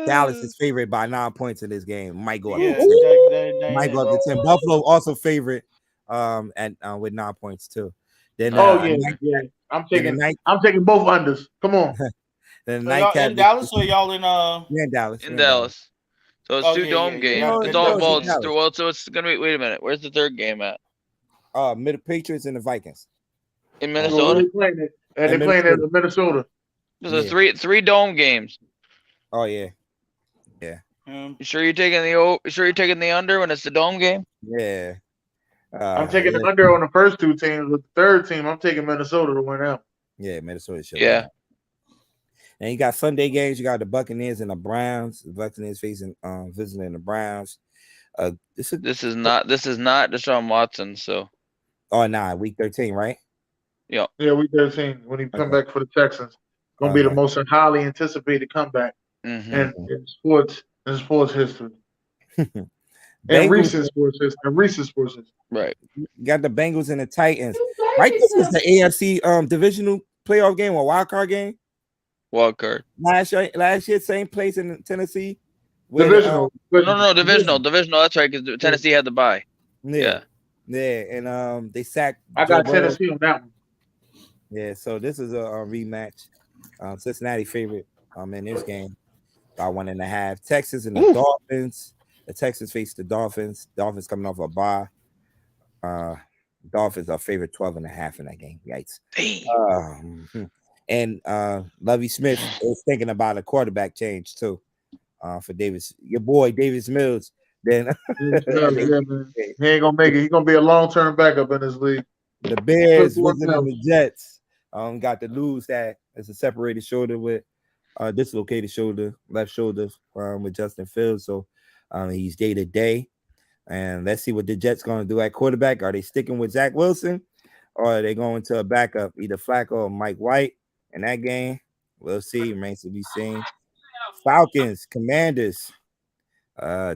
Dallas is favored by 9 points in this game. Might go up to 10. Might go up to 10. Buffalo also favorite with 9 points too. Then I'm taking both unders. Come on. Then so y'all in Dallas or y'all in in Dallas. In Dallas. So it's 2 dome games. It's all balls. So it's gonna be. Wait a minute. Where's the third game at? Patriots and the Vikings. In Minnesota. They're playing in Minnesota. There's three dome games. Oh yeah. You sure you're taking the under when it's the dome game? Yeah. I'm taking the under on the first 2 teams. With the third team, I'm taking Minnesota to win out. Yeah, Minnesota should. Yeah. And you got Sunday games. You got the Buccaneers and the Browns. The Buccaneers visiting the Browns. This is not Deshaun Watson. So. Oh, week 13, right? Yeah. Yeah, week 13 when he come back for the Texans. It's gonna be the most highly anticipated comeback in sports history. And recent sports history. Right. You got the Bengals and the Titans. Right, this was the AFC divisional playoff game or wild card game. Wild card. Last year, same place in Tennessee. Divisional. No, divisional. That's right, because Tennessee had the bye. Yeah. And they sacked. I got Tennessee on that one. Yeah, so this is a rematch. Cincinnati favorite in this game. by 1.5. Texas and the Ooh. Dolphins. The Texans face the Dolphins. Dolphins coming off a bye. Dolphins are favorite 12.5 in that game. Yikes. And Lovie Smith is thinking about a quarterback change too. For Davis, your boy Davis Mills. Then He ain't gonna make it. He's gonna be a long-term backup in this league. the Bears visiting the Jets. Got to lose that. It's a separated shoulder with dislocated shoulder, left shoulder with Justin Fields. So he's day to day. And let's see what the Jets going to do at quarterback. Are they sticking with Zach Wilson, or are they going to a backup, either Flacco or Mike White in that game? We'll see. Remains to be seen. Falcons, Commanders,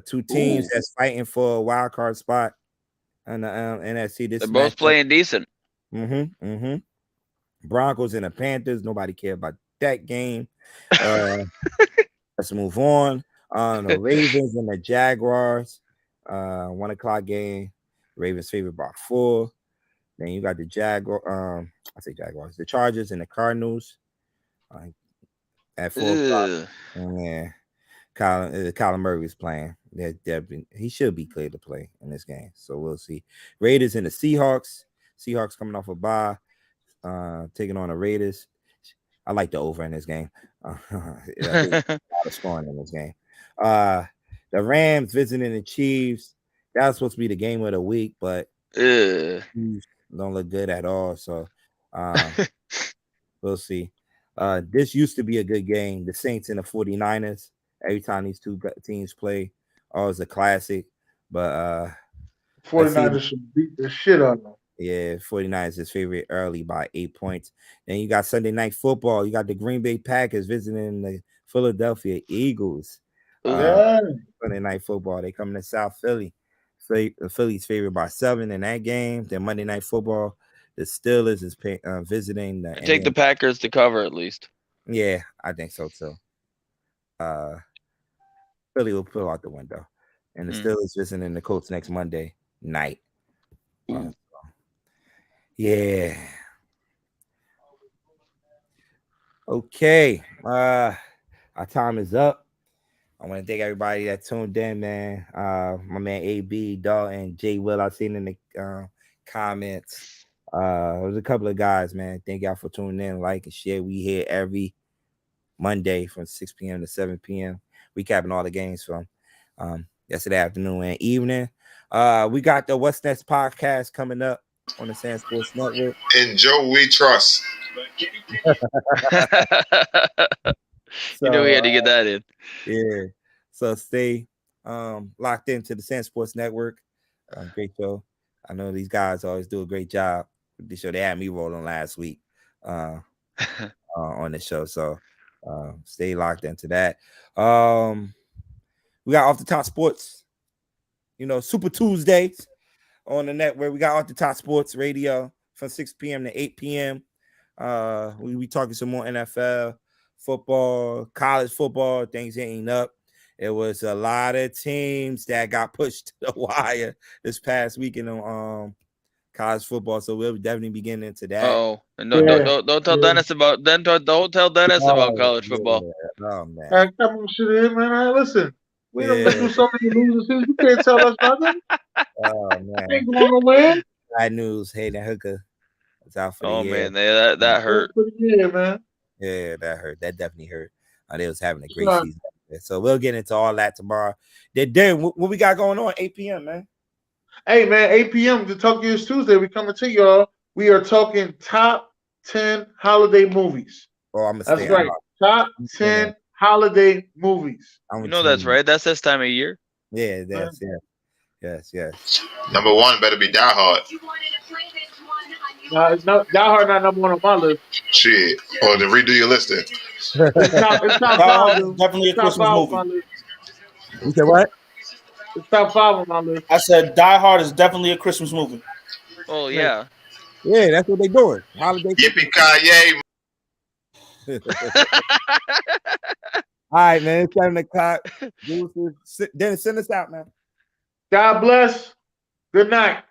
two teams that's fighting for a wild card spot in the NFC. They're both playing decent. Broncos and the Panthers. Nobody care about that game. Let's move on. The Ravens and the Jaguars. 1 o'clock game. Ravens favored by 4. Then you got the Jaguars. The Chargers and the Cardinals. At 4 o'clock. Yeah. Kyler Murray's playing. He should be cleared to play in this game. So we'll see. Raiders and the Seahawks. Seahawks coming off a bye. Taking on the Raiders. I like the over in this game. A lot of scoring in this game. The Rams visiting the Chiefs. That was supposed to be the game of the week, but don't look good at all. So we'll see. This used to be a good game. The Saints and the 49ers. Every time these two teams play, always a classic. But 49ers should beat the shit out of them. Yeah, 49ers is favorite early by 8 points. Then you got Sunday Night Football. You got the Green Bay Packers visiting the Philadelphia Eagles. Sunday Night Football. They coming to South Philly. Philly's favored by 7 in that game. Then Monday Night Football, the Steelers is visiting. Take the Packers to cover at least. Yeah, I think so too. Philly will pull out the window. And the Steelers visiting the Colts next Monday night. Yeah. Okay. Our time is up. I want to thank everybody that tuned in, man. My man AB, Dalton, Jay Will, I seen in the comments. There's a couple of guys, man. Thank y'all for tuning in, like and share. We here every Monday from 6 p.m. to 7 p.m. recapping all the games from yesterday afternoon and evening. We got the What's Next podcast coming up on the SamzSportz Network. In Joe we trust. You know we had to get that in. Yeah. So stay locked into the SamzSportz Network. Great show. I know these guys always do a great job with the show. They had me rolling last week on the show. So stay locked into that. We got Off the Top Sports, Super Tuesdays on the network. We got Off the Top Sports Radio from 6 p.m. to 8 p.m. We be talking some more NFL, football, college football, things ain't up. It was a lot of teams that got pushed to the wire this past weekend on college football. So we'll definitely be getting into that. Oh, and don't tell Dennis about don't tell Dennis about college football. Oh man. Come on, shit in, man. Listen. We don't do so many losers. You can't tell us nothing. Oh man. Ain't going nowhere. Bad news. Hayden Hooker was out for the year. Man, that hurt. For the year, man. Yeah, that hurt. That definitely hurt. They was having a great season. So we'll get into all that tomorrow. Then what we got going on? 8 p.m., man. Hey, man, 8 p.m. The Talk Years Tuesday. We coming to y'all. We are talking top 10 holiday movies. Oh, I'm That's right. Top 10 holiday movies. That's right. That's this time of year. Yeah, yes. Number 1 better be Die Hard. No, Die Hard not number 1 on my list. Shit. Or to redo your list then. It's top 5. Definitely a Christmas movie. You said what? It's top 5 on my list. I said Die Hard is definitely a Christmas movie. Oh yeah. Yeah, that's what they doing. Holiday. Yippee-ki-yay. All right, man. It's 7 o'clock. Dennis, send us out, man. God bless. Good night.